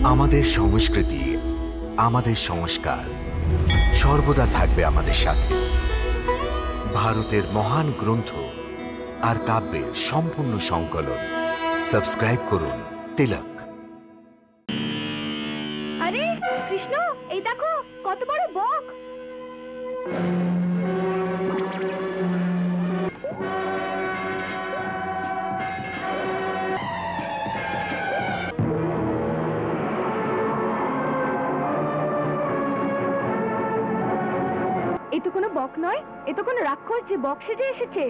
আমাদের সংস্কৃতি, আমাদের সংস্কার সর্বদা থাকবে আমাদের সাথে। ভারতের মহান গ্রন্থ আর কাব্যের সম্পূর্ণ সংকলন। সাবস্ক্রাইব করুন তিলক। আরে কৃষ্ণ, এই দেখো কত বড় বক। এ তো কোনো বক নয়, এ তো কোনো রাক্ষস যে বক সেজে এসেছে।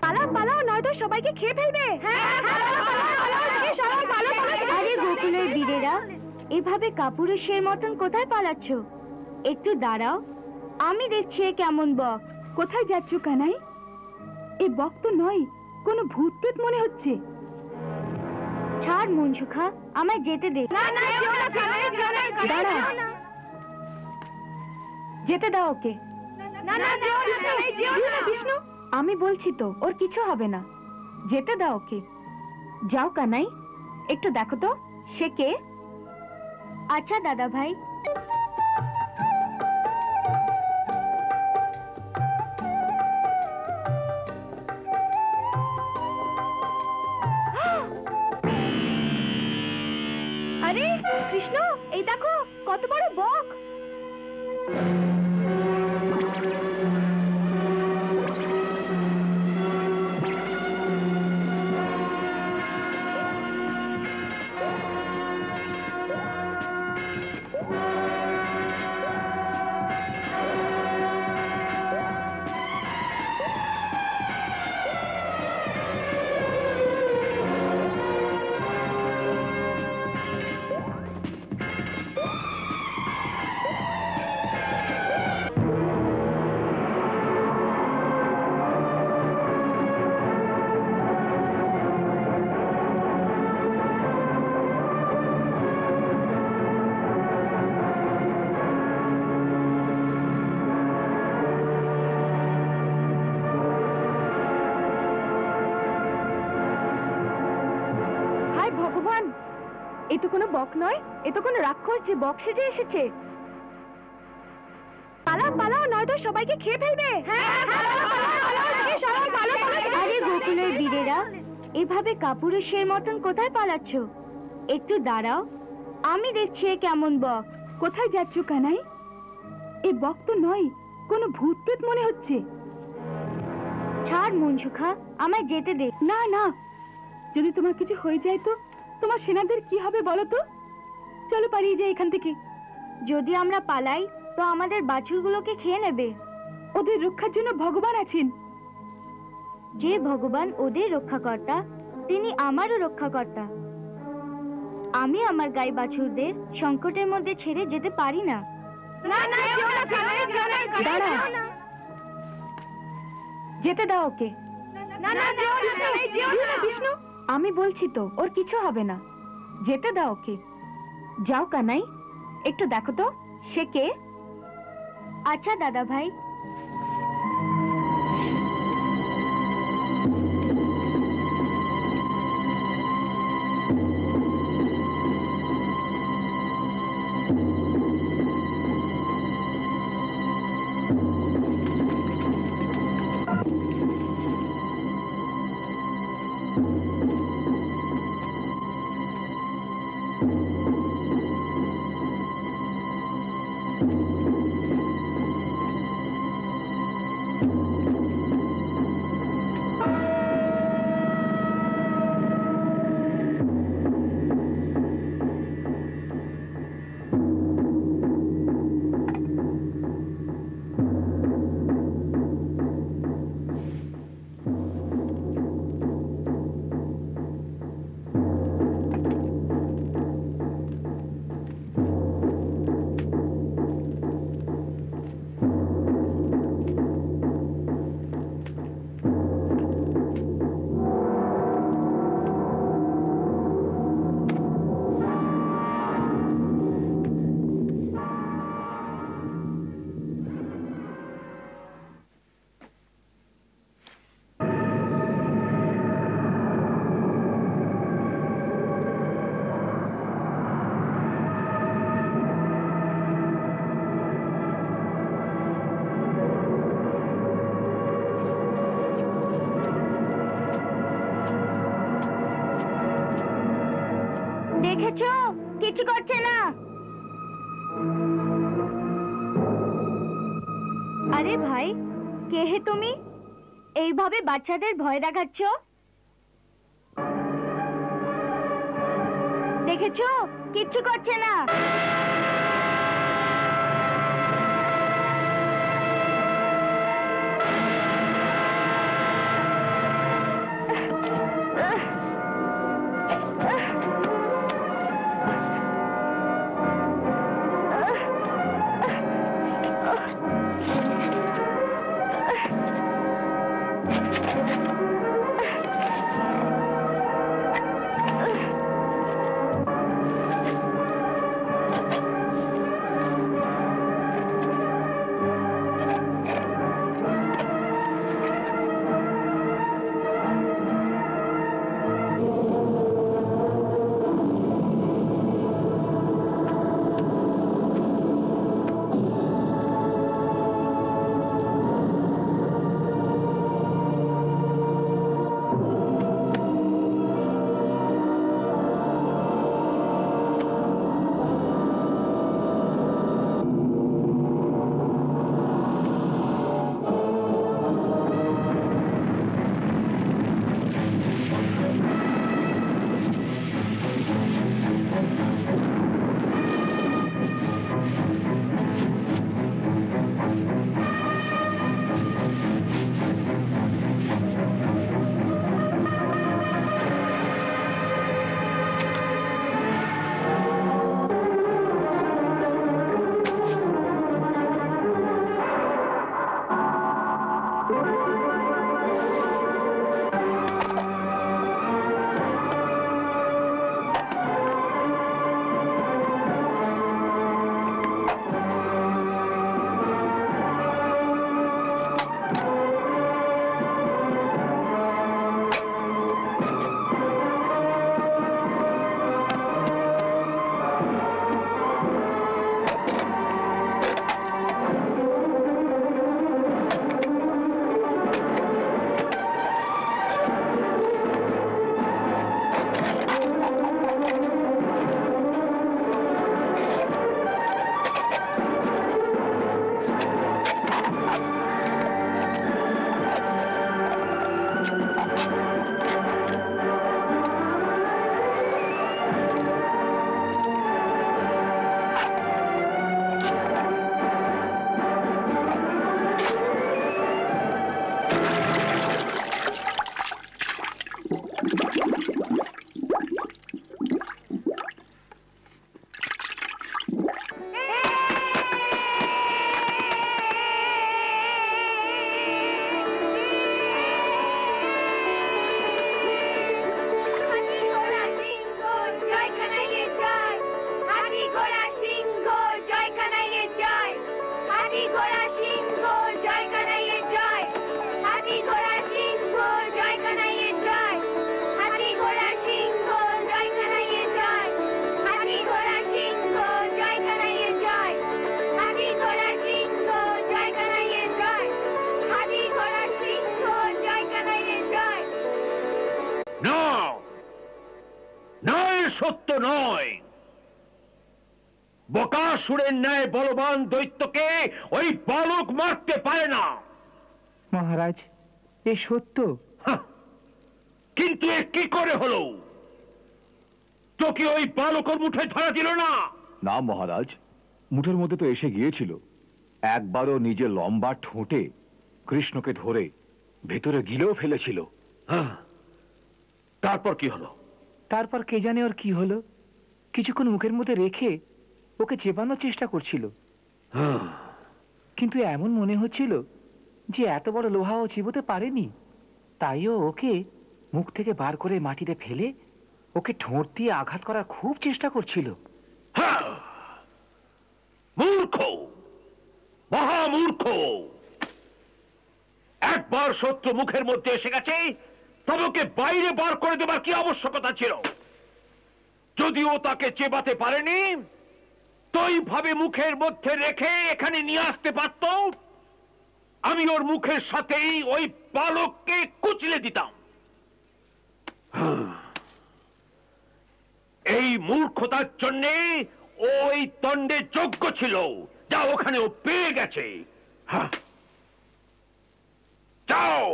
পালাও পালাও, নয়তো সবাইকে খেয়ে ফেলবে। আরে গোকুলের বীরেরা, এভাবে কাপুরুষের মতন কোথায় পালাচ্ছ? একটু দাঁড়াও, আমি দেখছি কেমন বক। কোথায় যাচ্ছ কানাই? এ বক তো নয়, কোনো ভূত প্রেত মনে হচ্ছে। ছাড় মনসুখা, আমায় যেতে দে। দাঁড়া, যেতে দাও ওকে। বিষ্ণু, আমি বলছি তো, ওর কিছু হবে না। যেতে দাও ওকে। যাও কানাই, একটু দেখো তো সে কে। আচ্ছা দাদা ভাই। আরে কৃষ্ণ, এই দেখো কত বড় বক। ভগবান, এ তো কোনো বক নয়, এ তো কোনো রাক্ষস যে বক সেজে এসেছে। পালাও পালাও, নয়তো সবাইকে খেয়ে ফেলবে। আরে গোকুলের বীরেরা, এভাবে কাপুরুষের মতন কোথায় পালাচ্ছ? একটু দাঁড়াও, আমি দেখছি কেমন বক। কোথায় যাচ্ছ কানাই? এ বক তো নয়, কোনো ভূত প্রেত মনে হচ্ছে। ছাড় মনসুখা, আমায় যেতে দে। না না, যদি তোমার কিছু হয়ে যায় তো তোমার সেনাদের কি হবে বলো তো? চলো পালিয়ে যাই এখান থেকে। যদি আমরা পালাই তো আমাদের বাছুরগুলোকে খেয়ে নেবে। ওদের রক্ষার জন্য ভগবান আছেন। যে ভগবান ওদের রক্ষাকর্তা, তিনি আমারও রক্ষাকর্তা। আমি আমার গাই বাছুরদের সংকটের মধ্যে ছেড়ে যেতে পারি না। দাঁড়া, যেতে দাও ওকে। বিষ্ণু, আমি বলছি তো, ওর কিছু হবে না। যেতে দাও ওকে। যাও কানাই, একটু দেখো তো সে কে। আচ্ছা দাদা ভাই। দেখেছো কিছু করছে না। আরে ভাই, কে হে তুমি? এইভাবে বাচ্চাদের ভয় দেখাচ্ছ? দেখেছো কিচ্ছু করছে না। সত্য নয়। বকাসুরের ন্যায় বলবান দৈত্যকে ওই বালক মারতে পারে না। মহারাজ, এ সত্য। কিন্তু এ কি করে হলো? তোকে ওই বালকের মুঠে ধরা দিল না? না মহারাজ, মুঠের মধ্যে তো এসে গিয়েছিল। একবারও নিজের লম্বা ঠোঁটে কৃষ্ণকে ধরে ভেতরে গিলেও ফেলেছিল। তারপর কি হলো? তারপর কে জানে ওর কি হলো। কিছুক্ষণ মুখের মধ্যে রেখে ওকে চেপানোর চেষ্টা করছিল, কিন্তু এমন মনে হচ্ছিল যে এত বড় লোহা ও চিবোতে পারেনি। তাইও ওকে মুখ থেকে বার করে মাটিতে ফেলে ওকে ঠোঁট দিয়ে আঘাত করার খুব চেষ্টা করছিল। মূর্খ, মহামূর্খ! একবার শত্রু মুখের মধ্যে এসে গেছে, তবে ওকে বাইরে বার করে দেবার কি আবশ্যকতা ছিল? যদিও তাকে চেবাতে পারেনি, তো এইভাবে মুখের মধ্যে রেখে এখানে নিয়ে আসতে পারত। আমি ওর মুখের সাথেই ওই বালককে কুচলে দিতাম। এই মূর্খতার জন্যে ওই দণ্ডে যোগ্য ছিল, যা ওখানে ও পেয়ে গেছে। হ্যাঁ, যাও।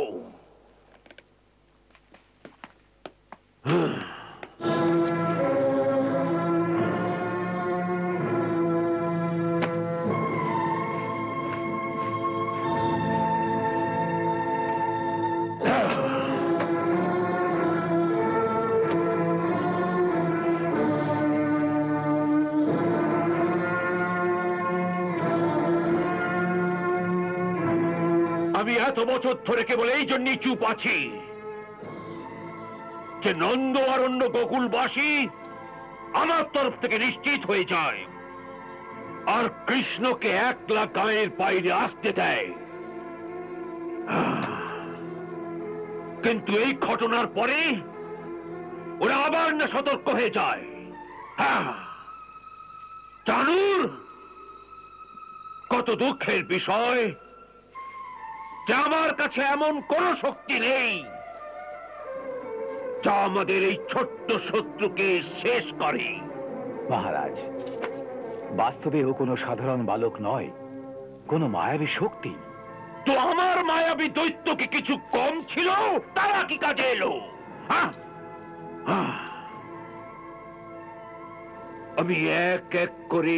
আমি এত বছর ধরে কেবল এই জন্যই চুপ আছি যে নন্দ অরণ্য গোকুলবাসী আমার তরফ থেকে নিশ্চিত হয়ে যায় আর কৃষ্ণকে একলা গায়ের বাইরে আসতে দেয়। কিন্তু এই ঘটনার পরে ওরা আবার না সতর্ক হয়ে যায়। জানুর কত দুঃখের বিষয় যে আমার কাছে এমন কোন শক্তি নেই যা আমাদের এই ছোট্ট শত্রুকে শেষ করে। মহারাজ, বাস্তবে ও কোনো সাধারণ বালক নয়, কোনো মায়াবী শক্তি। তো আমার মায়াবী দৈত্য কি কিছু কম ছিল? তারা কি কাজে এলো? আমি এক এক করে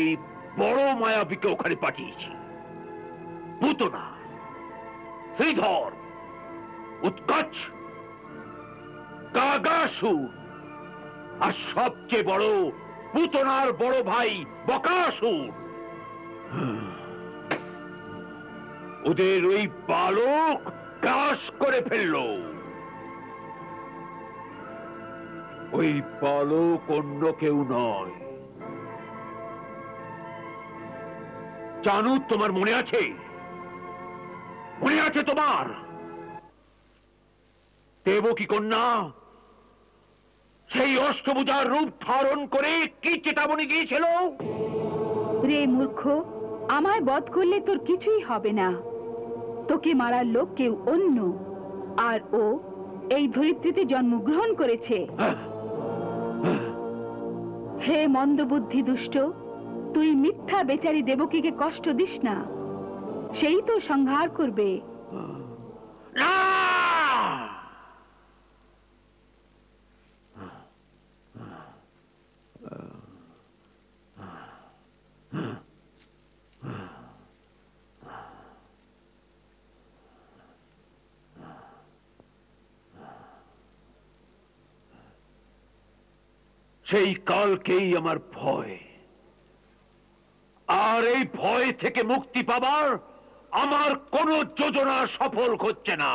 বড় মায়াবীকে ওখানে পাঠিয়েছি। পুতনা, শ্রীধর, উৎকচ, কাগাসুর, আর সবচেয়ে বড় পুতনার বড় ভাই বকাসুর। ওদের ওই বালক গ্রাস করে ফেলল। ওই বালক অন্য কেউ নয়। জানু, তোমার মনে আছে? মনে আছে তোমার? দেবকী কন্যা সেই অষ্টভুজার রূপ ধারণ করে কি চেতাবনী দিয়েছিল? রে মূর্খ, আমায় বধ করলে তোর কিছুই হবে না। তোকে মারার লোক কেউ অন্য, আর ও এই ধরিত্রীতে জন্মগ্রহণ করেছে। হে মন্দবুদ্ধি দুষ্ট, তুই মিথ্যা বেচারি দেবকীকে কষ্ট দিস না, সেই তো সংহার করবে। সেই কালকেই আমার ভয়, আর এই ভয় থেকে মুক্তি পাবার আমার কোন যোজনা সফল হচ্ছে না।